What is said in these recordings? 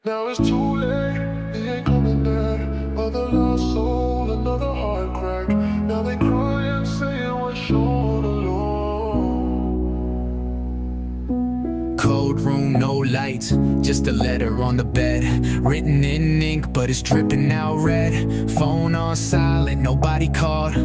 Now it's too late, he ain't coming back. Mother lost soul, another heart crack. Now they crying, saying we're short alone. Cold room, no lights, just a letter on the bed. Written in ink, but it's dripping out red. Phone on silent, nobody called.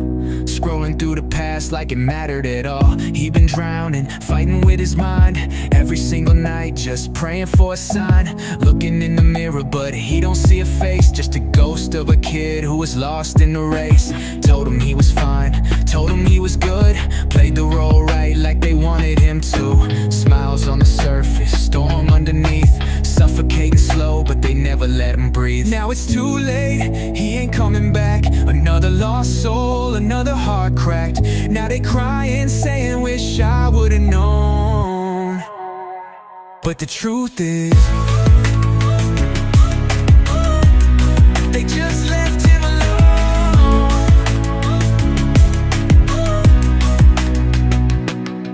Scrolling through the past like it mattered at all. He been drowning, fighting with his mind. Every single night, just praying for a sign. Looking in the mirror, but he don't see a face. Just a ghost of a kid who was lost in the race. Told him he was fine, told him he was good. Played the role right like they wanted him to. Smiles on the surface, storm underneath. Suffocating slow, but they never let him breathe. Now it's too late, he ain't coming back. Another lost soul, another heart cracked. Now they crying, saying wish I would've known. But the truth is, they just left him alone.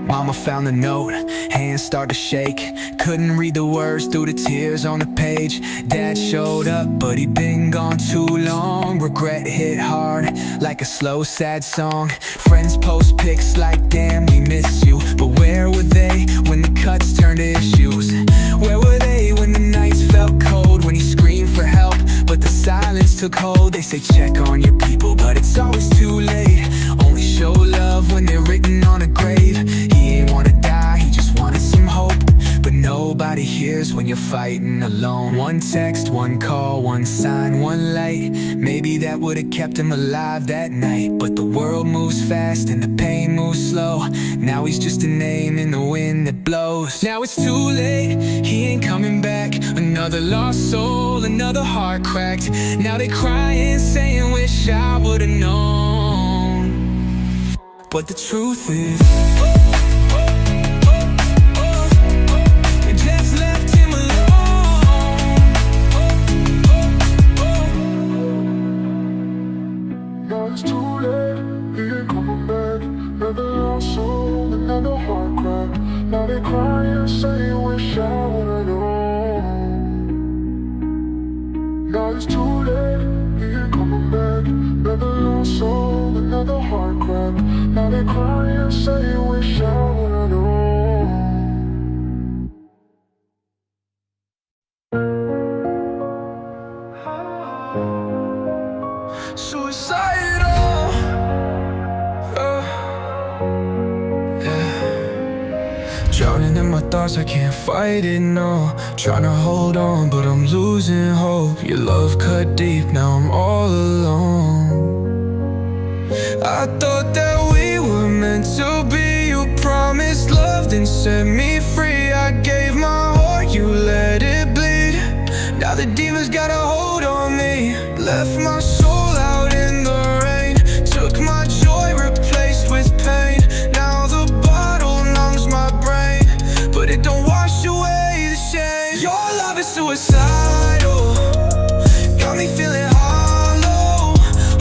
Mama found the note, hands start to shake. Couldn't read the words through the tears on the page. Dad showed up, but he'd been gone too long. Regret hit hard, like a slow sad song. Friends post pics like damn we miss you. But where were they when the cuts turned to issues? Where were they when the nights felt cold? When he screamed for help, but the silence took hold. They say check on your people, but it's always too late. Only show love when they're written on a grave. He ain't wanna die, he just wanted some hope. But nobody hears when you're fighting alone. One text, one call, one sign, one light. Maybe that would've kept him alive that night. But the world moves fast and the pain moves slow. Now he's just a name in the wind that blows. Now it's too late, he ain't coming back. Another lost soul, another heart cracked. Now they crying, saying wish I would've known. But the truth is, it's too late, he ain't coming back. Another lost soul, another heart crack. Now they crying, saying wish I would've known. Now it's too late, he ain't coming back. Another lost soul, another heart crack. Now they crying, saying wish I would've known. suicidal. Drowning in my thoughts, I can't fight it, no. Trying to hold on, but I'm losing hope. Your love cut deep, now I'm all alone. I thought that we were meant to be. You promised love, then set me free. I gave my heart, you let it bleed. Now the demons got a hold on me. Left my soul out in the rain. Took my joy, replaced with pain. Now the bottle numbs my brain, but it don't wash away the shame. Your love is suicidal, got me feeling hollow.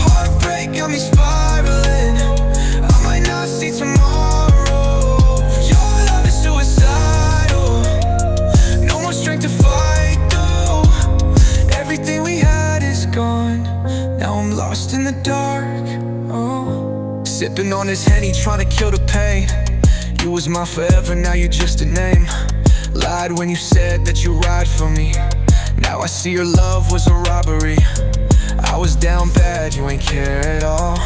Heartbreak got me spiraling, I might not see tomorrow. Your love is suicidal, no more strength to fight though. Everything we had is gone, now I'm lost in the dark. Oh, sipping on this Henny, trying to kill the pain. You was my forever, now you're just a name. Lied when you said that you ride for me. Now I see your love was a robbery. I was down bad, you ain't care at all.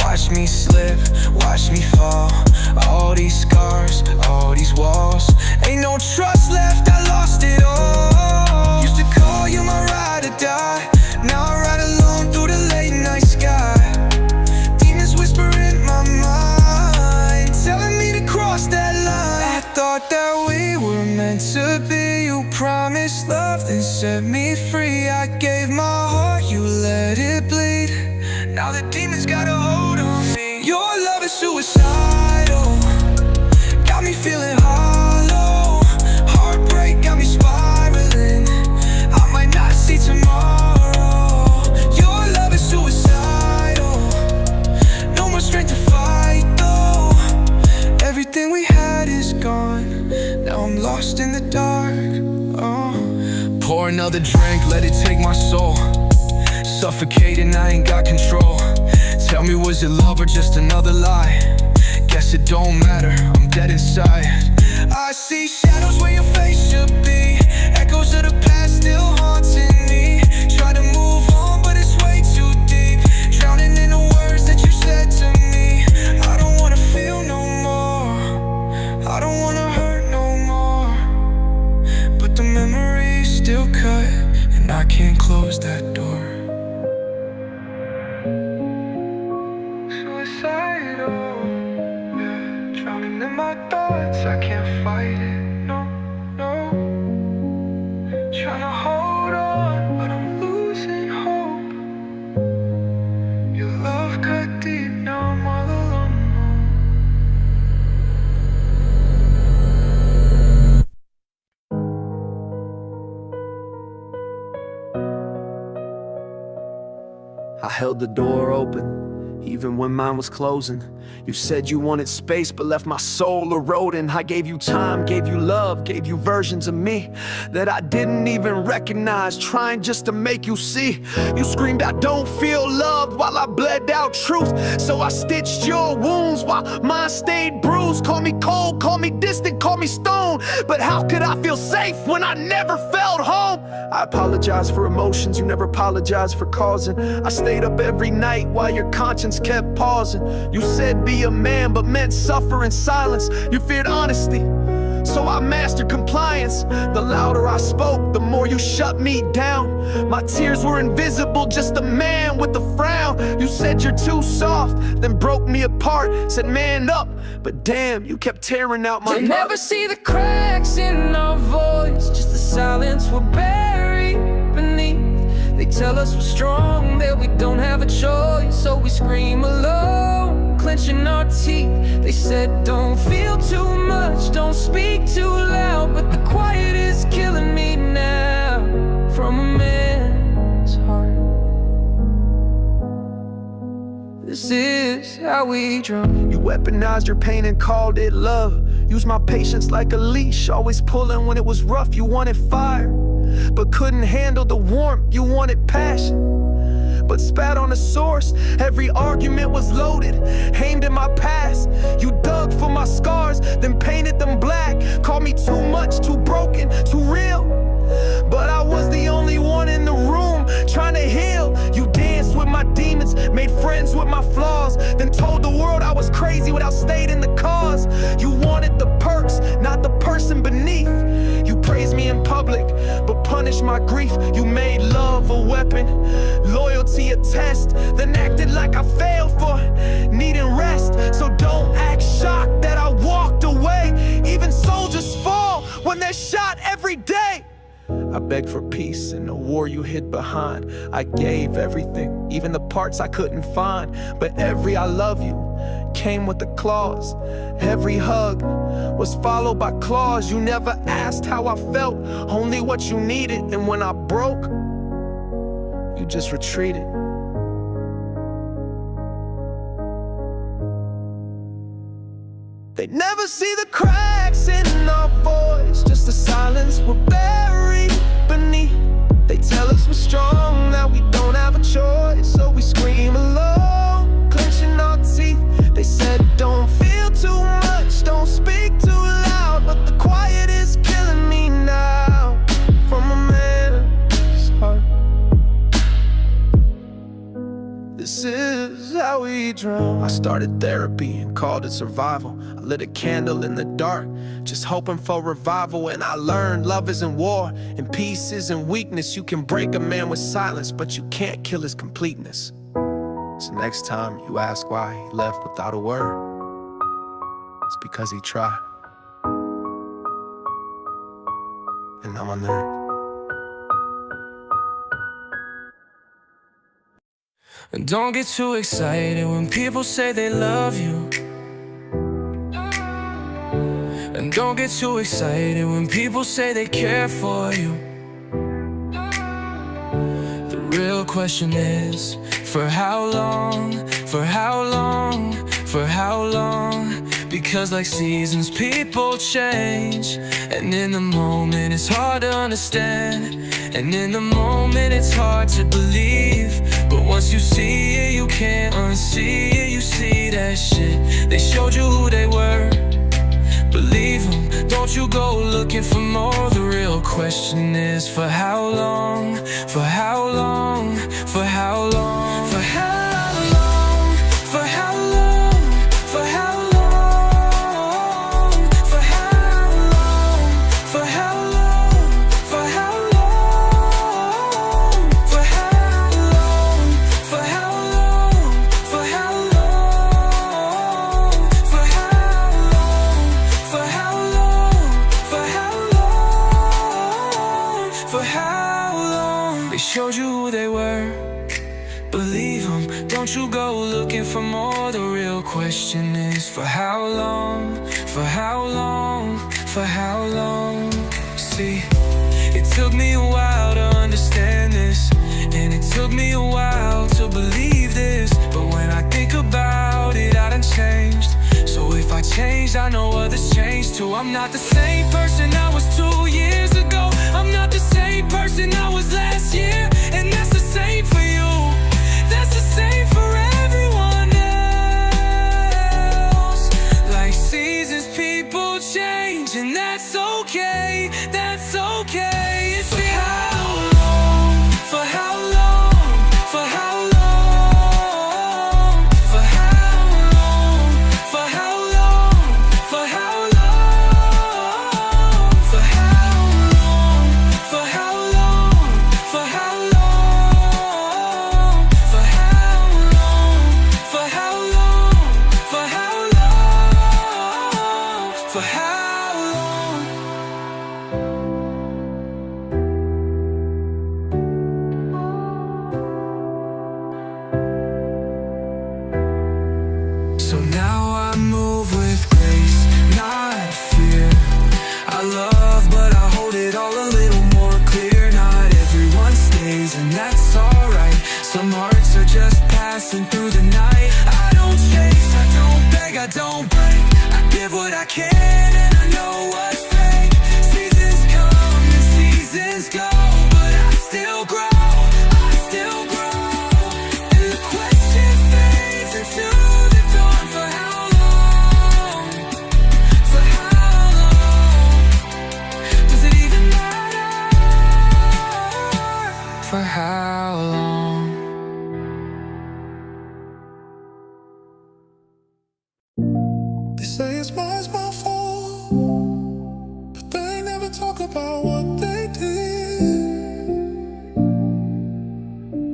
Watch me slip, watch me fall. All these scars, all these walls. Ain't no trust left, I lost it all. Used to call you my ride or die. Now I ride alone through the late night sky. Demons whisper in my mind, telling me to cross that line. I thought that we were meant to be. You promised love, then set me free. I gave my heart, you let it bleed. Now the demons got a hold on me. Your love is suicidal, got me feeling hollow. Heartbreak got me spiraling, I might not see tomorrow. Your love is suicidal, no more strength to fight though. Everything we had is gone, now I'm lost in the dark. Oh, pour another drink, let it take my soul. Suffocating, I ain't got control. Tell me, was it love or just another lie? Guess it don't matter, I'm dead inside. I see shadows where your face should be. Echoes of the past still haunting me. Try to move on, but it's way too deep. Drowning in the words that you said to me. I don't wanna feel no more, I don't wanna hurt no more. But the memories still cut, and I can't close that door. Suicidal, yeah. Drowning in my thoughts, I can't fight it, no, no. Trying to hold on, but I'm losing hope. Your love cut deep, now I'm all alone. I held the door open, even when mine was closing. You said you wanted space, but left my soul eroding. I gave you time, gave you love, gave you versions of me that I didn't even recognize, trying just to make you see. You screamed, I don't feel loved, while I bled out truth. So I stitched your wounds while mine stayed bruised. Call me cold, call me distant, call me stone, but how could I feel safe when I never felt home? I apologize for emotions you never apologized for causing. I stayed up every night while your conscience kept pausing. You said be a man, but meant suffer in silence. You feared honesty, so I mastered compliance. The louder I spoke, the more you shut me down. My tears were invisible, just a man with a frown. You said you're too soft, then broke me apart. Said man up, but damn, you kept tearing out my heart. They never see the cracks in our voice, just the silence we're buried beneath. They tell us we're strong, that we don't have a choice, so we scream alone, clenching our teeth. They said don't feel too much, don't speak too loud, but the quiet is killing me now, from a man's heart. This is how we drown. You weaponized your pain and called it love. Used my patience like a leash, always pulling when it was rough. You wanted fire, but couldn't handle the warmth. You wanted passion, but spat on the source. Every argument was loaded, aimed at my past. You dug for my scars, then painted them black. Called me too much, too broken, too real, but I was the only one in the room trying to heal. You danced with my demons, made friends with my flaws, then told the world I was crazy without stating the cause. You wanted the perks, not the person beneath. You praised me in public, but punished my grief. You made love a weapon, loyalty a test, then acted like I failed for needing rest. So don't act shocked that I walked away. Even soldiers fall when they're shot every day. I begged for peace in the war you hid behind. I gave everything, even the parts I couldn't find. But every I love you came with a clause. Every hug was followed by claws. You never asked how I felt, only what you needed. And when I broke, you just retreated. They never see the cracks in our voice, just the silence we're buried beneath. They tell us we're strong, that we don't have a choice, so we scream alone, clenching our teeth. They said don't feel too much, don't speak too loud, but the quiet is killing me now, from a man's heart. This is how we drown. I started therapy and called it survival. I lit a candle in the dark, just hoping for revival. And I learned love isn't war, and peace isn't weakness. You can break a man with silence, but you can't kill his completeness. So next time you ask why he left without a word, it's because he tried. And I'm unlearned. And don't get too excited when people say they love you. And don't get too excited when people say they care for you. The real question is, for how long? For how long? For how long? Because like seasons, people change, and in the moment it's hard to understand. And in the moment it's hard to believe, but once you see it, you can't unsee it. You see that shit, they showed you who they were. Believe them, don't you go looking for more. The real question is, for how long? For how long? For how long? For how long? For how long? For how long? For how long? For how long? For how long? For how long? For how long? For how long? For how long? For how long? For how long? For how long? They showed you who they were. Believe them, don't you go looking for more. The real question is, for how long? For how long? For how long? See, it took me a while to understand this, and it took me a while to believe this. But when I think about it, I done changed. So if I changed, I know others changed too. I'm not the same person I was 2 years ago. I'm not the same person I was last year. And that's the same for you. That's the same for everyone else. Like seasons, people change, and that's okay. That's okay. It's for how long? For how long? For how long? For how long? For how long? For how long? For how long? For how long? For how long? For how long? For how long? For how long? For how long? So now I move with grace, not fear. I love, but I hold it all a little more clear. Not everyone stays, and that's alright. Some hearts are just passing through the night. I don't chase, I don't beg, I don't break. I give what I can, and I know what's fake. Seasons come and seasons go, but I still grow, I still grow. And the question fades into the dawn. For how long? For how long? Does it even matter? For how long? They say it's my fault, but they never talk about what they did.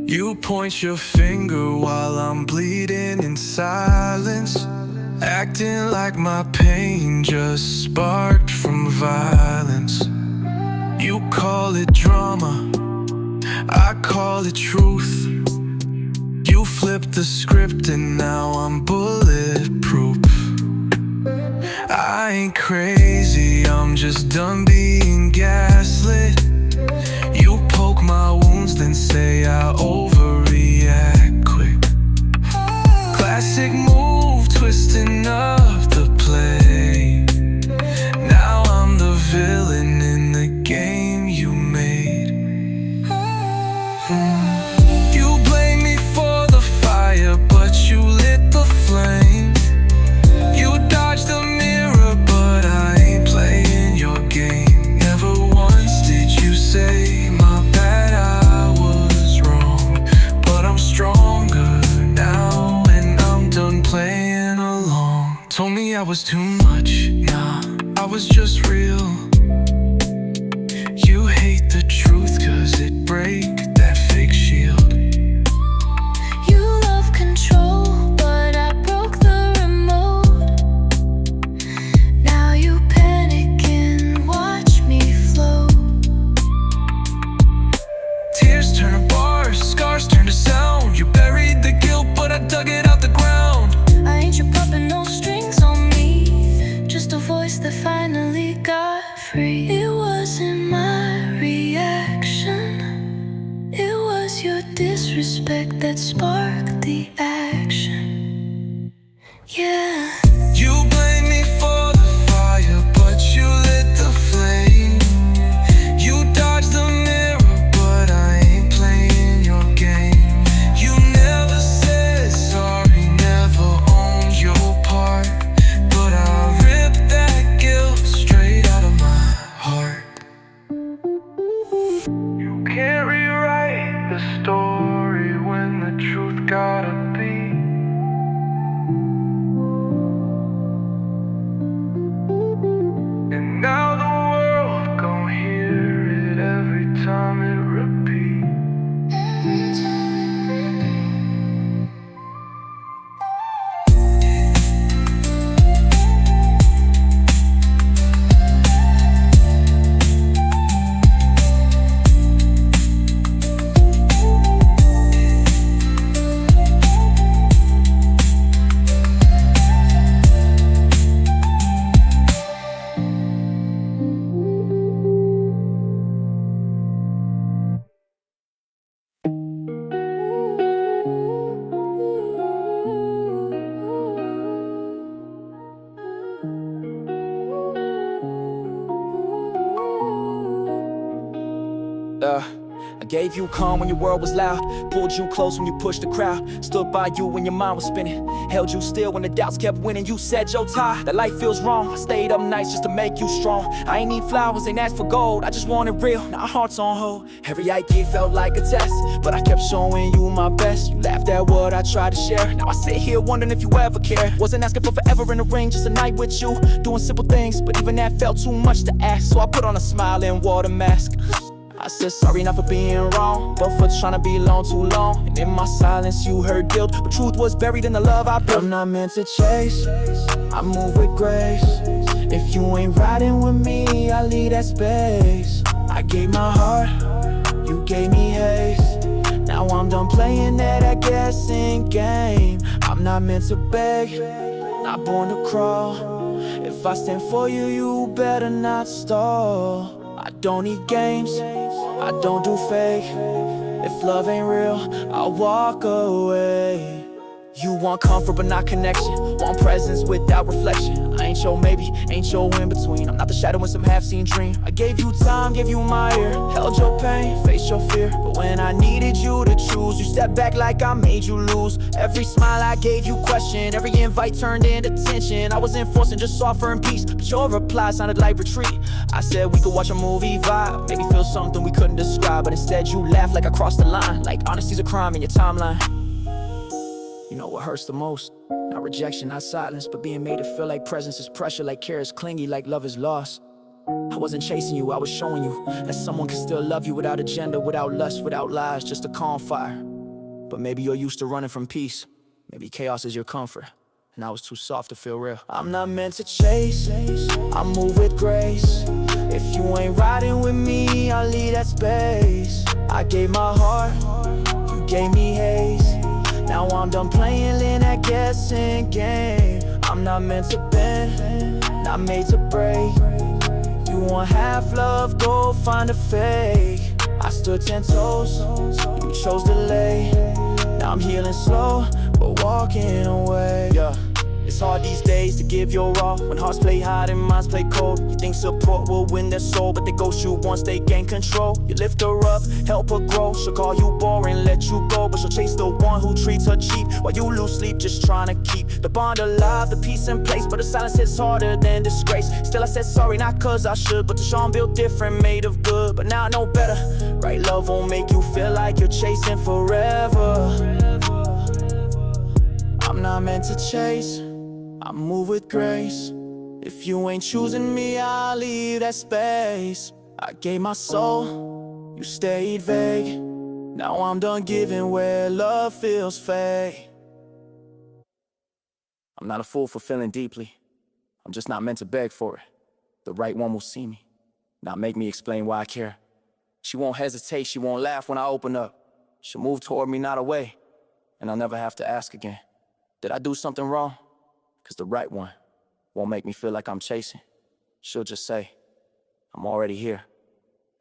You point your finger while I'm bleeding in silence, acting like my pain just sparked from violence. You call it drama, I call it truth. You flipped the script and now I'm bulletproof. I ain't crazy, I'm just done being gaslit. You poke my wounds, then say I overreact quick. Classic move, twisting up the play. Now I'm the villain in the game you made. You blame me for the fire, but you lit the flame. You dodged the mirror, but I ain't playing your game. Never once did you say, my bad, I was wrong. But I'm stronger now, and I'm done playing along. Told me I was too much, nah, I was just real. You hate the truth cause it break that fake shield. You love control, but I broke the remote. Now you panic and watch me float. Tears turn to bars, scars turn to sound. You buried the guilt, but I dug it out the ground. I ain't your puppet, no strings on me. Just a voice that finally got free. It wasn't my reaction, it was your disrespect that sparked the action. Yeah. You blame me for the fire, but you lit the flame. You dodged the mirror, the story when the truth gotta be. And now the world gon' hear it every time it repeats. I gave you calm when your world was loud, pulled you close when you pushed the crowd, stood by you when your mind was spinning, held you still when the doubts kept winning. You said your tie, that life feels wrong. I stayed up nights just to make you strong. I ain't need flowers, ain't asked for gold, I just wanted real, now our hearts on hold. Every idea felt like a test, but I kept showing you my best. You laughed at what I tried to share, now I sit here wondering if you ever cared. Wasn't asking for forever in the ring, just a night with you, doing simple things, but even that felt too much to ask. So I put on a smile and wore the mask. I said sorry not for being wrong, but for trying to be alone too long. And in my silence you heard guilt, but truth was buried in the love I built. I'm not meant to chase, I move with grace. If you ain't riding with me, I leave that space. I gave my heart, you gave me haste. Now I'm done playing that guessing game. I'm not meant to beg, not born to crawl. If I stand for you, you better not stall. I don't need games, I don't do fake. If love ain't real, I'll walk away. You want comfort but not connection, want presence without reflection. I ain't your maybe, ain't your in-between. I'm not the shadow in some half-seen dream. I gave you time, gave you my ear, held your pain, faced your fear. But when I needed you to choose, you stepped back like I made you lose. Every smile I gave you question, every invite turned into tension. I was enforcing just offering peace, but your reply sounded like retreat. I said we could watch a movie vibe, maybe feel something we couldn't describe. But instead you laughed like I crossed the line, like honesty's a crime in your timeline. You know what hurts the most? Not rejection, not silence, but being made to feel like presence is pressure, like care is clingy, like love is lost. I wasn't chasing you, I was showing you that someone can still love you without agenda, without lust, without lies, just a calm fire. But maybe you're used to running from peace, maybe chaos is your comfort, and I was too soft to feel real. I'm not meant to chase, I move with grace. If you ain't riding with me, I'll leave that space. I gave my heart, you gave me haze. Now I'm done playing in that guessing game. I'm not meant to bend, not made to break. You want half love, go find a fake. I stood 10 toes, you chose delay. Now I'm healing slow, but walking away. Yeah. It's hard these days to give your all when hearts play hot and minds play cold. You think support will win their soul, but they ghost you once they gain control. You lift her up, help her grow. She'll call you boring, let you go, but she'll chase the one who treats her cheap while you lose sleep just trying to keep the bond alive, the peace in place. But the silence hits harder than disgrace. Still I said sorry, not cause I should, but the Sean built different, made of good. But now I know better. Right love won't make you feel like you're chasing forever. I'm not meant to chase, I move with grace. If you ain't choosing me, I'll leave that space. I gave my soul, you stayed vague. Now I'm done giving where love feels fake. I'm not a fool for feeling deeply, I'm just not meant to beg for it. The right one will see me, not make me explain why I care. She won't hesitate, she won't laugh when I open up. She'll move toward me, not away, and I'll never have to ask again. Did I do something wrong? Cause the right one won't make me feel like I'm chasing. She'll just say, I'm already here.